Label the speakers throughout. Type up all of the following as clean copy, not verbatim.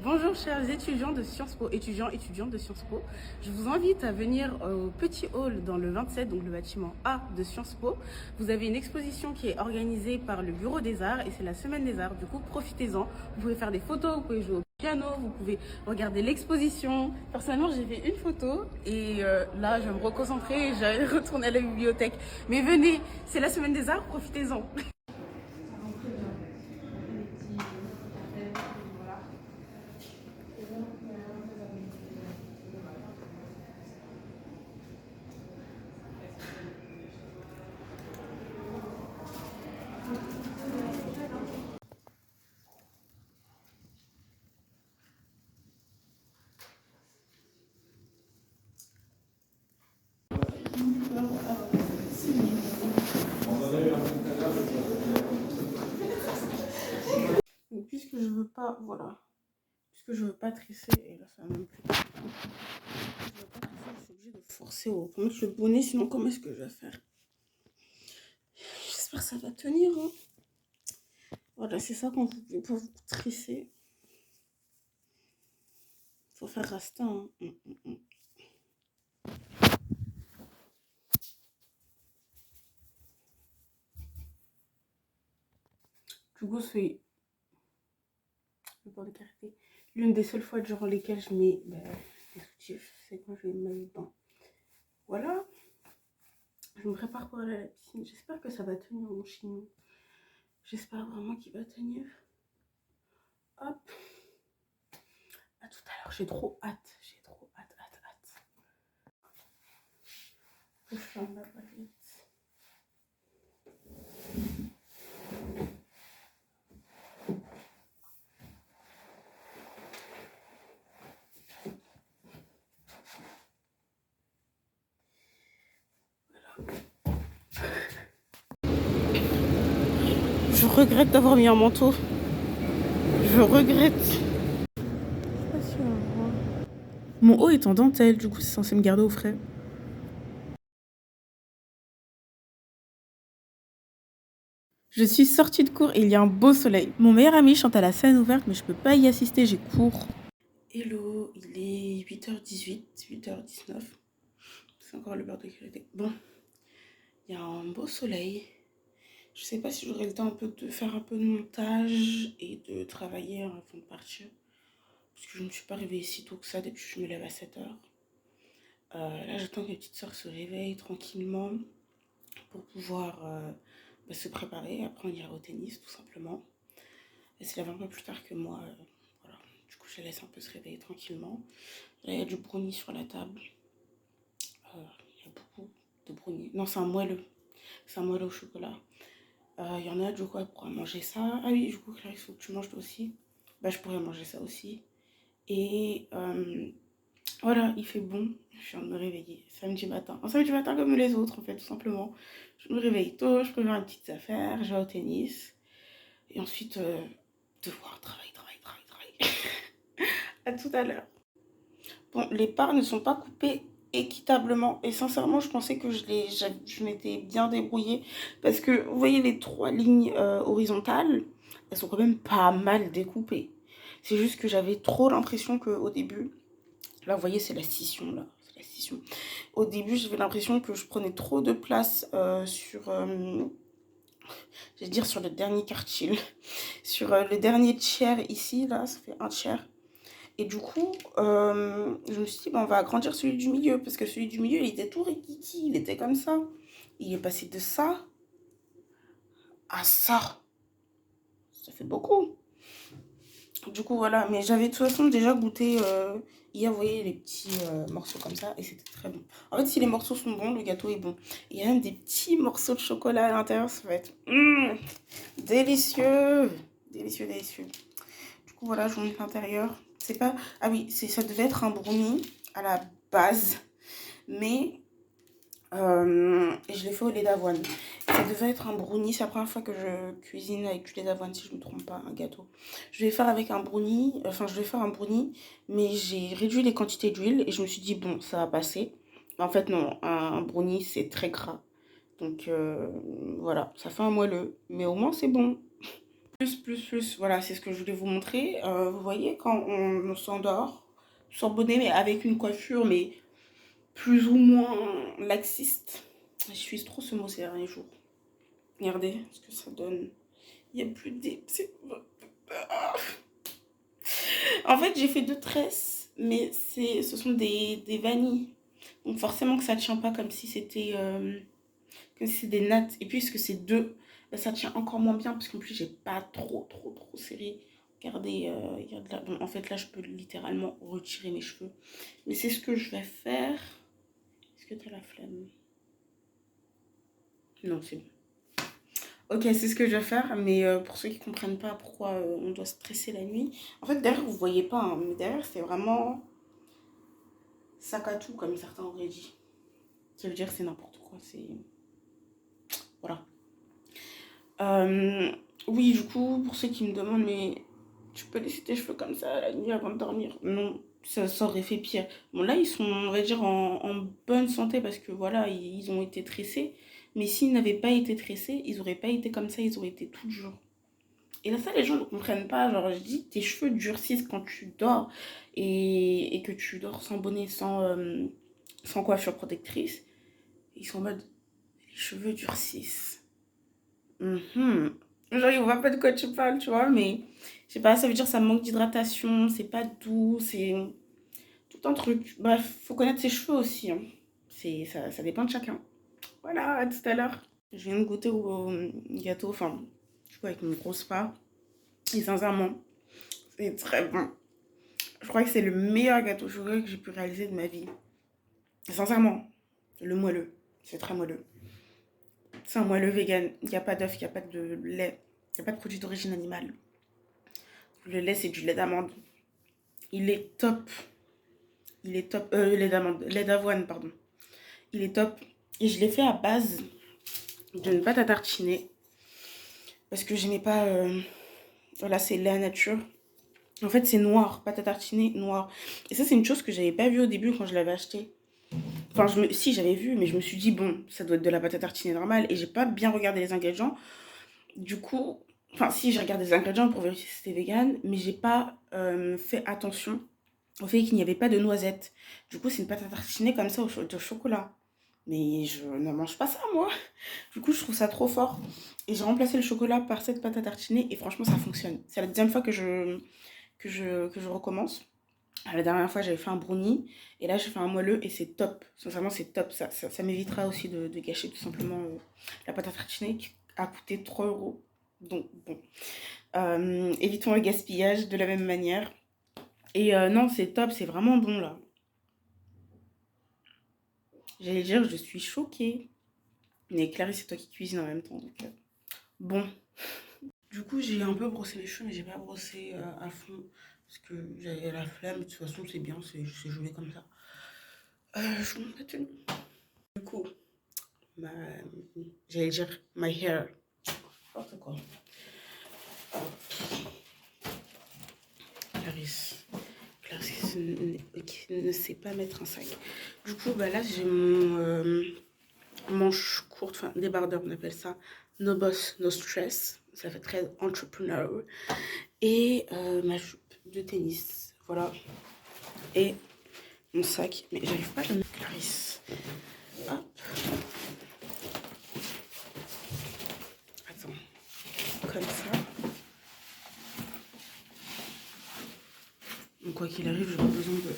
Speaker 1: Bonjour chers étudiants de Sciences Po, étudiantes de Sciences Po. Je vous invite à venir au petit hall dans le 27, donc le bâtiment A de Sciences Po. Vous avez une exposition qui est organisée par le Bureau des Arts et c'est la Semaine des Arts. Du coup, profitez-en. Vous pouvez faire des photos, vous pouvez jouer au piano, vous pouvez regarder l'exposition. Personnellement, j'ai fait une photo et là, je vais me reconcentrer et je vais retourner à la bibliothèque. Mais venez, c'est la Semaine des Arts, profitez-en. Donc, puisque je veux pas, voilà, puisque je veux pas tresser, et là ça va même plus. Je veux pas tresser, je suis obligée de forcer au pour mettre le bonnet, sinon comment est-ce que je vais faire? J'espère que ça va tenir, hein. Voilà, c'est ça quand vous pouvez pas vous tresser. Faut faire rasta, hein. Du coup, c'est le bord de carité. L'une des seules fois durant lesquelles je mets des soutifs, c'est quand je vais me mettre dedans. Voilà, je me prépare pour aller à la piscine. J'espère que ça va tenir mon chignon. J'espère vraiment qu'il va tenir. Hop. À tout à l'heure, j'ai trop hâte. J'ai trop hâte, hâte, hâte. Je ferme la baguette. Je regrette d'avoir mis un manteau. Je regrette. Mon haut est en dentelle, du coup c'est censé me garder au frais. Je suis sortie de cours et il y a un beau soleil. Mon meilleur ami chante à la scène ouverte mais je peux pas y assister, j'ai cours. Hello, il est 8h18, 8h19. C'est encore le beurre de karité. Bon, il y a un beau soleil. Je sais pas si j'aurai le temps un peu de faire un peu de montage et de travailler avant de partir. Parce que je ne me suis pas réveillée si tôt que ça depuis que je me lève à 7h. Là, j'attends que ma petite soeur se réveille tranquillement pour pouvoir se préparer. Après, on ira au tennis, tout simplement. Elle se lève un peu plus tard que moi. Voilà. Du coup, je la laisse un peu se réveiller tranquillement. Là, il y a du brownie sur la table. Il y a beaucoup de brownie. Non, c'est un moelleux. C'est un moelleux au chocolat. Il y en a, du coup, elle pourra manger ça. Ah oui, du coup, Claire, il faut que tu manges toi aussi. Bah, je pourrais manger ça aussi. Et voilà, il fait bon. Je viens de me réveiller samedi matin. Un samedi matin comme les autres, en fait, tout simplement. Je me réveille tôt, je prépare une petite affaire, je vais au tennis. Et ensuite, devoir, travail, travail, travail, travail. À tout à l'heure. Bon, les parts ne sont pas coupées équitablement. Et sincèrement, je pensais que je m'étais bien débrouillée. Parce que, vous voyez, les trois lignes horizontales, elles sont quand même pas mal découpées. C'est juste que j'avais trop l'impression qu'au début, là, vous voyez, c'est la scission, là. C'est la scission. Au début, j'avais l'impression que je prenais trop de place sur, je vais dire, sur le dernier quartile. Sur le dernier tiers ici, là, ça fait un tiers. Et du coup, je me suis dit, bah, on va agrandir celui du milieu. Parce que celui du milieu, il était tout rikiki, il était comme ça. Il est passé de ça à ça. Ça fait beaucoup. Du coup, voilà. Mais j'avais de toute façon déjà goûté hier, vous voyez, les petits morceaux comme ça. Et c'était très bon. En fait, si les morceaux sont bons, le gâteau est bon. Il y a même des petits morceaux de chocolat à l'intérieur. Ça va être délicieux. Délicieux, délicieux. Du coup, voilà, je vous montre l'intérieur. C'est pas... Ah oui, ça devait être un brownie à la base. Mais je l'ai fait au lait d'avoine. Ça devait être un brownie. C'est la première fois que je cuisine avec du lait d'avoine, si je ne me trompe pas, un gâteau. Je vais faire avec un brownie. Enfin, je vais faire un brownie. Mais j'ai réduit les quantités d'huile. Et je me suis dit, bon, ça va passer. Mais en fait, non. Un brownie, c'est très gras. Donc, voilà. Ça fait un moelleux. Mais au moins, c'est bon. Plus. Voilà, c'est ce que je voulais vous montrer. Vous voyez, quand on s'endort, sans bonnet, mais avec une coiffure, mais plus ou moins laxiste. J'utilise trop ce mot ces derniers jours. Regardez ce que ça donne. Il n'y a plus de... En fait, j'ai fait deux tresses, mais ce sont des vanilles. Donc forcément que ça tient pas comme si c'était comme si c'était des nattes. Et puisque c'est deux, bah, ça tient encore moins bien parce qu'en plus j'ai pas trop serré. Regardez, regardez là. Bon, en fait là je peux littéralement retirer mes cheveux. Mais c'est ce que je vais faire. Est-ce que t'as la flemme? Non, c'est bon. Ok, c'est ce que je vais faire, mais pour ceux qui comprennent pas pourquoi on doit stresser la nuit, en fait derrière vous voyez pas, hein, mais derrière c'est vraiment sac à tout comme certains auraient dit. Ça veut dire que c'est n'importe quoi, c'est... Voilà. Euh, oui, du coup, pour ceux qui me demandent, mais tu peux laisser tes cheveux comme ça la nuit avant de dormir? Non, ça aurait fait pire. Bon, là, ils sont, on va dire, en bonne santé parce que voilà, ils ont été tressés. Mais s'ils n'avaient pas été tressés, ils auraient pas été comme ça, ils auraient été tout jours. Et là, ça, les gens ne comprennent pas. Genre, je dis, tes cheveux durcissent quand tu dors et que tu dors sans bonnet, sans coiffure protectrice. Ils sont en mode, les cheveux durcissent. Mhm. Genre, ils voient pas de quoi tu parles, tu vois, mais je sais pas, ça veut dire que ça manque d'hydratation, c'est pas doux, c'est tout un truc. Bref, faut connaître ses cheveux aussi, hein. Ça dépend de chacun. Voilà, à tout à l'heure. Je viens de goûter au gâteau, enfin, du coup, avec une grosse part. Et sincèrement, c'est très bon. Je crois que c'est le meilleur gâteau au chocolat que j'ai pu réaliser de ma vie. Sincèrement, le moelleux, c'est très moelleux. C'est un moelleux vegan, il n'y a pas d'œuf, il n'y a pas de lait, il n'y a pas de produit d'origine animale. Le lait, c'est du lait d'amande. Il est top. Il est top. Lait d'amande. Lait d'avoine, pardon. Il est top. Et je l'ai fait à base d'une pâte à tartiner. Parce que j'aimais pas. Voilà, c'est lait à nature. En fait, c'est noir. Pâte à tartiner, noir. Et ça, c'est une chose que j'avais pas vue au début quand je l'avais acheté. Enfin, si, j'avais vu, mais je me suis dit, bon, ça doit être de la pâte à tartiner normale. Et j'ai pas bien regardé les ingrédients. Du coup, enfin, si, j'ai regardé les ingrédients pour vérifier si c'était vegan. Mais j'ai pas fait attention au fait qu'il n'y avait pas de noisettes. Du coup, c'est une pâte à tartiner comme ça au chocolat. Mais je ne mange pas ça, moi. Du coup, je trouve ça trop fort. Et j'ai remplacé le chocolat par cette pâte à tartiner et franchement, ça fonctionne. C'est la deuxième fois que je recommence. La dernière fois, j'avais fait un brownie et là, j'ai fait un moelleux et c'est top. Sincèrement, c'est top. Ça m'évitera aussi de gâcher tout simplement la pâte à tartiner qui a coûté 3 euros. Donc, bon. Évitons le gaspillage de la même manière. Et non, c'est top, c'est vraiment bon là. J'allais dire, je suis choquée. Mais Clarisse, c'est toi qui cuisines en même temps. Donc, bon. Du coup, j'ai un peu brossé les cheveux, mais j'ai pas brossé à fond. Parce que j'avais la flemme. De toute façon, c'est bien, c'est joué comme ça. Je vous montre la tenue. Du coup, ma... j'allais dire my hair. N'importe quoi. Clarisse. Clarisse qui ne sait pas mettre un sac. Du coup, bah là, j'ai mon manche courte, enfin débardeur, on appelle ça. No boss, no stress. Ça fait très entrepreneur. Et ma jupe de tennis. Voilà. Et mon sac. Mais j'arrive pas à le mettre, Clarisse. Hop. Attends. Comme ça. Donc, quoi qu'il arrive, j'aurai besoin de...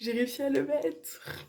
Speaker 1: J'ai réussi à le mettre.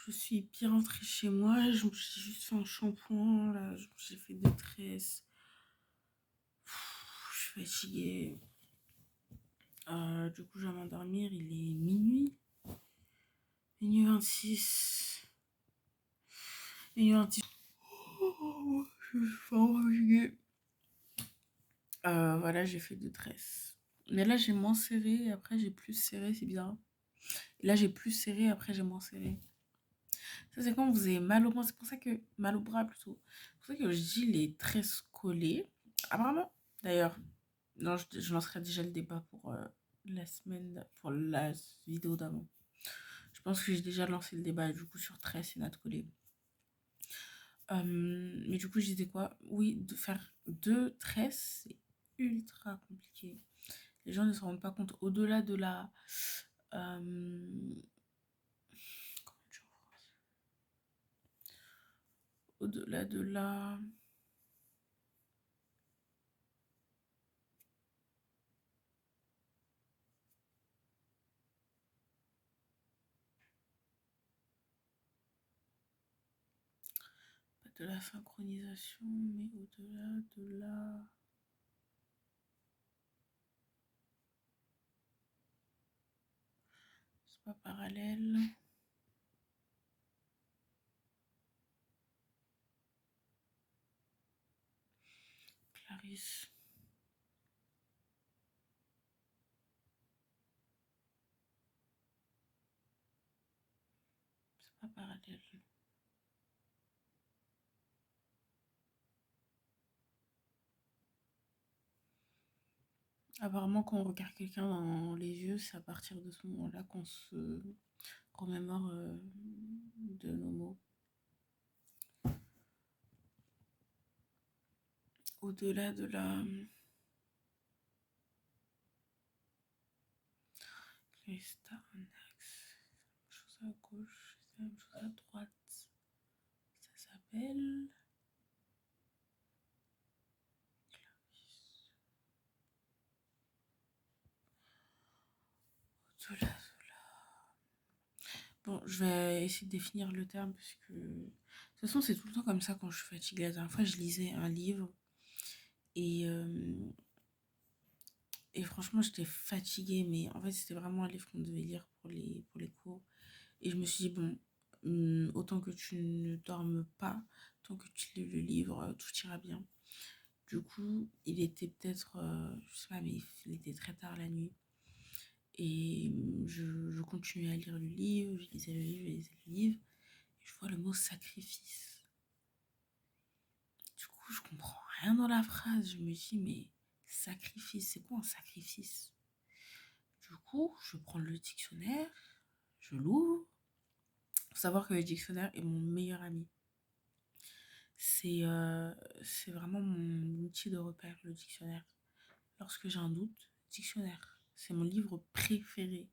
Speaker 1: Je suis bien rentrée chez moi. J'ai juste fait un shampoing. Là, j'ai fait deux tresses. Je suis fatiguée. Du coup, je vais m'endormir. Il est minuit. Minuit 26. Minuit 26. Oh, je suis vraiment fatiguée. Voilà, j'ai fait deux tresses. Mais là, j'ai moins serré. Et après, j'ai plus serré. C'est bizarre. Là, j'ai plus serré. Après, j'ai moins serré. Ça, c'est quand vous avez mal au bras. C'est pour ça que... Mal au bras, plutôt. C'est pour ça que je dis les tresses collées. Apparemment, d'ailleurs, non, je lancerai déjà le débat pour la semaine, pour la vidéo d'avant. Je pense que j'ai déjà lancé le débat du coup sur tresses et nattes collées. Mais du coup, je disais quoi? Oui, de faire 2 tresses, c'est ultra compliqué. Les gens ne se rendent pas compte. Au-delà de la... comment dire? Au-delà de la... Pas de la synchronisation, mais au-delà de la... C'est pas parallèle. Clarisse. C'est pas parallèle. Apparemment, quand on regarde quelqu'un dans les yeux, c'est à partir de ce moment-là qu'on se remémore de nos mots. Au-delà de la... Crista, un axe. Chose à gauche, c'est la même chose à droite. Ça s'appelle... Au-delà de... Bon, je vais essayer de définir le terme parce que... De toute façon, c'est tout le temps comme ça quand je suis fatiguée. La dernière fois, je lisais un livre et... Et franchement, j'étais fatiguée, mais en fait, c'était vraiment un livre qu'on devait lire pour les cours. Et je me suis dit, bon, autant que tu ne dormes pas, tant que tu lis le livre, tout ira bien. Du coup, il était peut-être, je sais pas, mais il était très tard la nuit. Et je continuais à lire le livre, je lisais le livre, je lisais le livre. Et je vois le mot sacrifice. Du coup, je comprends rien dans la phrase. Je me dis, mais sacrifice, c'est quoi un sacrifice? Du coup, je prends le dictionnaire, je l'ouvre. Faut savoir que le dictionnaire est mon meilleur ami. C'est c'est vraiment mon outil de repère, le dictionnaire. Lorsque j'ai un doute, dictionnaire. C'est mon livre préféré.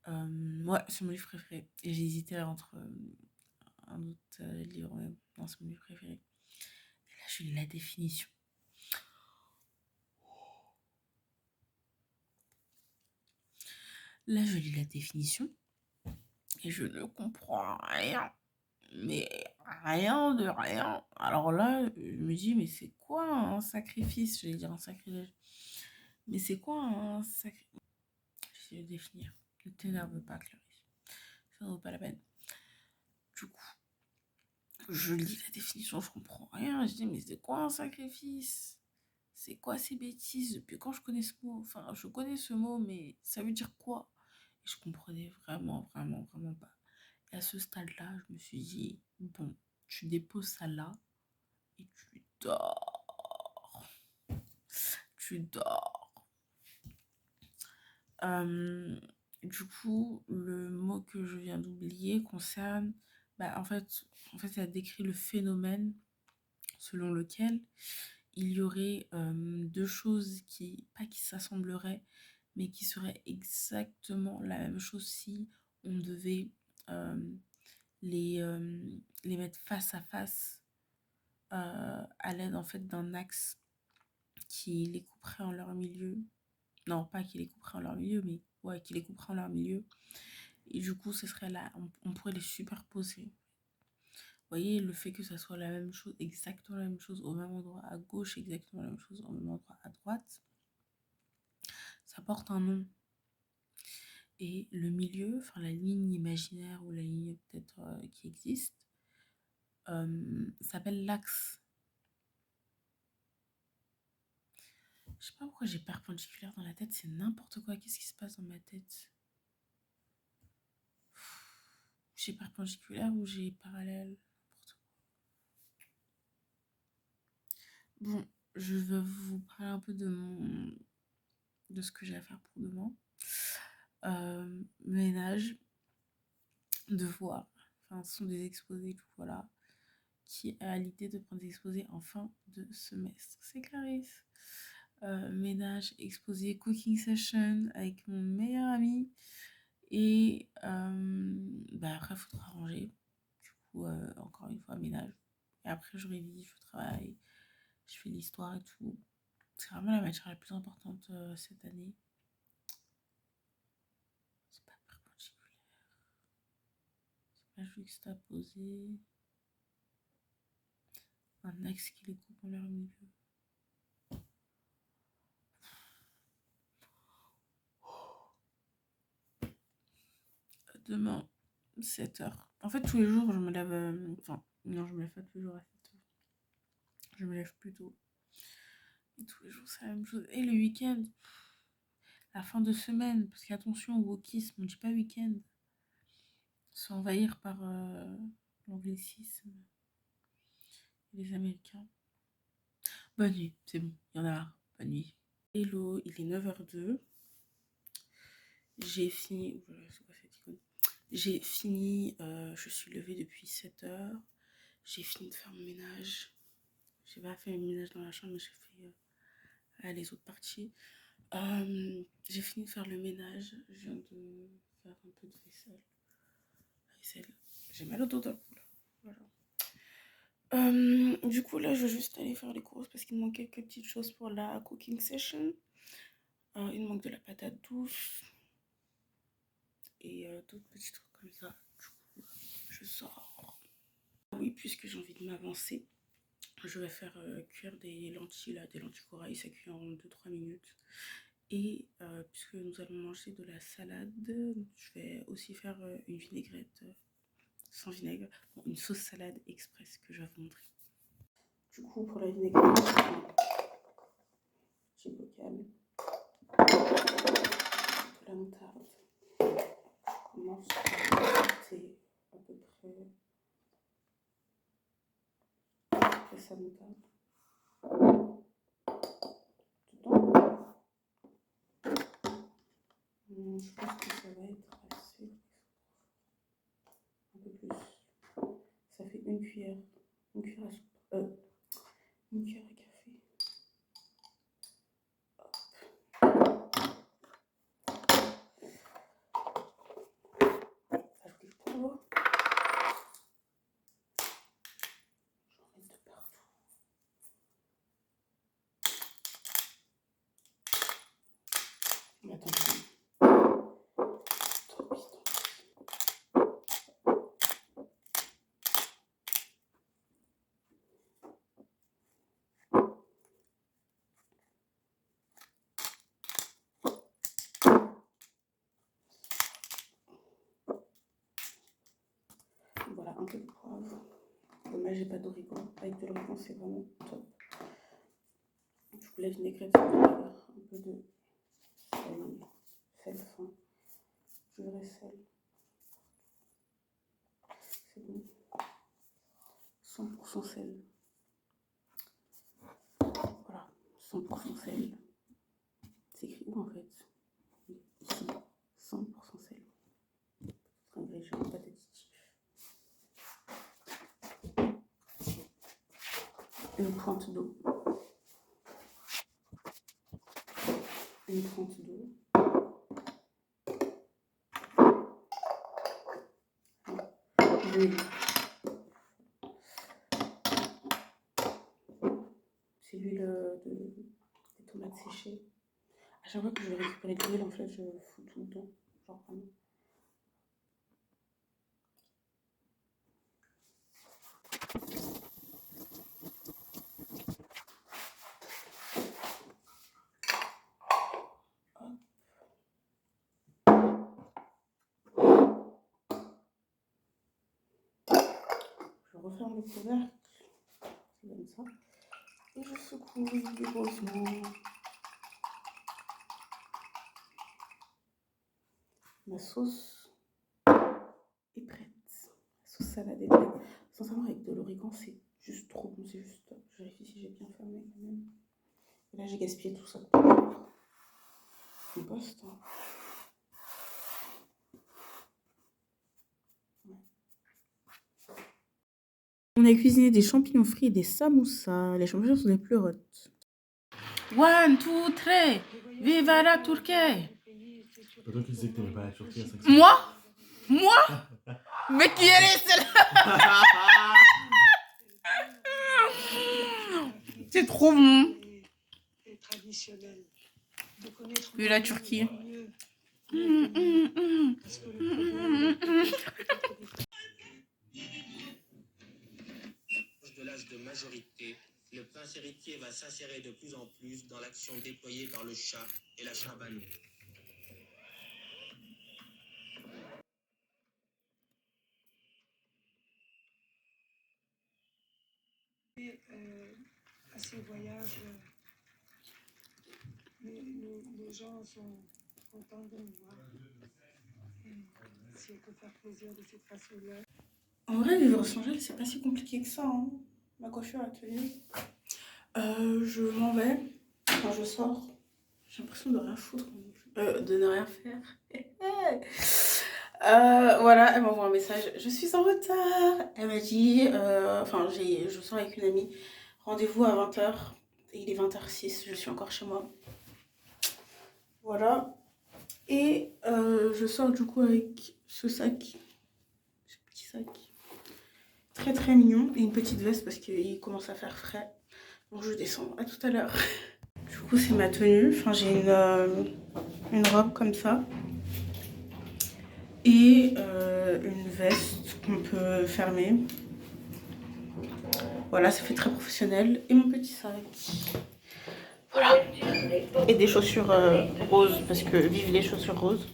Speaker 1: Ouais, c'est mon livre préféré. Et j'ai hésité entre un autre livre, mais non, c'est mon livre préféré. Et là, je lis la définition. Là, je lis la définition et je ne comprends rien. Mais rien de rien. Alors là, je me dis, mais c'est quoi un sacrifice? Je vais dire un sacrilège. Mais c'est quoi un sacrifice? Je vais le définir. Ne t'énerve pas, Clarisse. Ça ne vaut pas la peine. Du coup, je lis la définition, je comprends rien. Je dis, mais c'est quoi un sacrifice? C'est quoi ces bêtises? Depuis quand je connais ce mot? Enfin, je connais ce mot, mais ça veut dire quoi? Et je comprenais vraiment, vraiment, vraiment pas. Et à ce stade-là, je me suis dit, bon, tu déposes ça là et tu dors. Tu dors. Du coup, le mot que je viens d'oublier concerne, bah, en fait, ça décrit le phénomène selon lequel il y aurait deux choses qui, pas qui s'assembleraient, mais qui seraient exactement la même chose si on devait euh, les, euh, les mettre face à face à l'aide en fait d'un axe qui les couperait en leur milieu. Non, pas qui les couperait en leur milieu, mais ouais, qui les couperait en leur milieu. Et du coup, ce serait là, on pourrait les superposer. Vous voyez, le fait que ça soit la même chose, exactement la même chose au même endroit à gauche, exactement la même chose au même endroit à droite, ça porte un nom. Et le milieu, enfin la ligne imaginaire ou la ligne peut-être qui existe, s'appelle l'axe. Je sais pas pourquoi j'ai perpendiculaire dans la tête, c'est n'importe quoi. Qu'est-ce qui se passe dans ma tête? J'ai perpendiculaire ou j'ai parallèle? N'importe quoi. Bon, je vais vous parler un peu de ce que j'ai à faire pour demain. Ménage, devoir, enfin ce sont des exposés, tout voilà. qui a l'idée de prendre des exposés en fin de semestre. C'est Clarisse. Ménage, exposé, cooking session avec mon meilleur ami. Et après, il faudra ranger. Du coup, encore une fois, ménage. Et après, je révise, je travaille, je fais l'histoire et tout. C'est vraiment la matière la plus importante cette année. C'est pas perpendiculaire. C'est pas juxtaposé. Un axe qui les coupe en leur milieu. Demain, 7h. En fait, tous les jours, je me lève... non, je me lève pas tous les jours à 7h. Je me lève plus tôt. Et tous les jours, c'est la même chose. Et le week-end, la fin de semaine, parce qu'attention au wokisme, on dit pas week-end. S'envahir par l'anglicisme et les Américains. Bonne nuit, c'est bon, il y en a marre. Bonne nuit. Hello, il est 9h02. J'ai fini... Voilà, c'est quoi cette icône ? J'ai fini, je suis levée depuis 7h. J'ai fini de faire mon ménage. J'ai pas fait le ménage dans la chambre, mais j'ai fait les autres parties. J'ai fini de faire le ménage. Je viens de faire un peu de vaisselle. J'ai mal au dos d'un coup là. Voilà. Du coup là, je vais juste aller faire les courses parce qu'il me manque quelques petites choses pour la cooking session. Il me manque de la patate douce et d'autres petits trucs comme ça. Du coup, je sors. Oui, puisque j'ai envie de m'avancer, je vais faire cuire des lentilles là, des lentilles corail. Ça cuit en 2-3 minutes. Et puisque nous allons manger de la salade, je vais aussi faire une vinaigrette sans vinaigre, bon, une sauce salade express que je vais vous montrer. Du coup, pour la vinaigrette, j'ai bocal, de la moutarde. Je commence par ajouter à peu près sa moutarde dedans. Je pense que ça va être assez. Un peu plus. Ça fait une cuillère à soupe. Une cuillère à café. Ajouter le poivre. J'en mets de partout. Mais attention. Trop vite. Voilà, un peu de poivre. Dommage, j'ai pas d'origan. Avec de l'origan, c'est vraiment top. Du coup, la vinaigrette, ça va faire un peu de sel fin. Du vrai sel. C'est bon. 100% sel. Voilà, 100% sel. C'est écrit où en fait? Ici, 100% sel. C'est ingrédient pathétique. Une pointe d'eau. Une pointe d'eau. L'huile. C'est l'huile des tomates séchées. À chaque fois que je vais récupérer de l'huile, en fait, je fous tout dedans. Genre vraiment. Je referme le couvercle. C'est comme ça. Et je secoue vigoureusement. Ma sauce est prête. La sauce salade est prête. Sincèrement, avec de l'origan, c'est juste trop bon. C'est juste top. Je vérifie si j'ai bien fermé quand même. Et là, j'ai gaspillé tout ça. Compost. Hein. Ouais. On a cuisiné des champignons frits et des samoussas. Les champignons sont des pleurotes. 1, 2, 3. Viva la Turquie.
Speaker 2: C'est toi qui disais que t'aimais pas la Turquie à 5
Speaker 1: Moi Mais qui elle est celle-là? C'est trop bon. Vive la Turquie.
Speaker 3: De l'âge de majorité, le prince héritier va s'insérer de plus en plus dans l'action déployée par le chat et la Charbonne.
Speaker 4: À ces voyages, les gens sont contents de nous voir. Et si on peut faire plaisir de cette façon-là.
Speaker 1: En vrai, vivre sans gel, c'est pas si compliqué que ça. Hein. Ma coiffure a tenu. Je m'en vais. Quand je sors, j'ai l'impression de rien foutre. De ne rien faire. Voilà, elle m'envoie un message. Je suis en retard. Elle m'a dit, je sors avec une amie. Rendez-vous à 20h. Et il est 20h06. Je suis encore chez moi. Voilà. Et je sors du coup avec ce sac. Ce petit sac. Très très mignon. Et une petite veste parce qu'il commence à faire frais. Donc je descends. À tout à l'heure. Du coup, c'est ma tenue. Enfin, j'ai une robe comme ça. Et une veste qu'on peut fermer. Voilà, ça fait très professionnel. Et mon petit sac. Voilà. Et des chaussures roses, parce que vive les chaussures roses.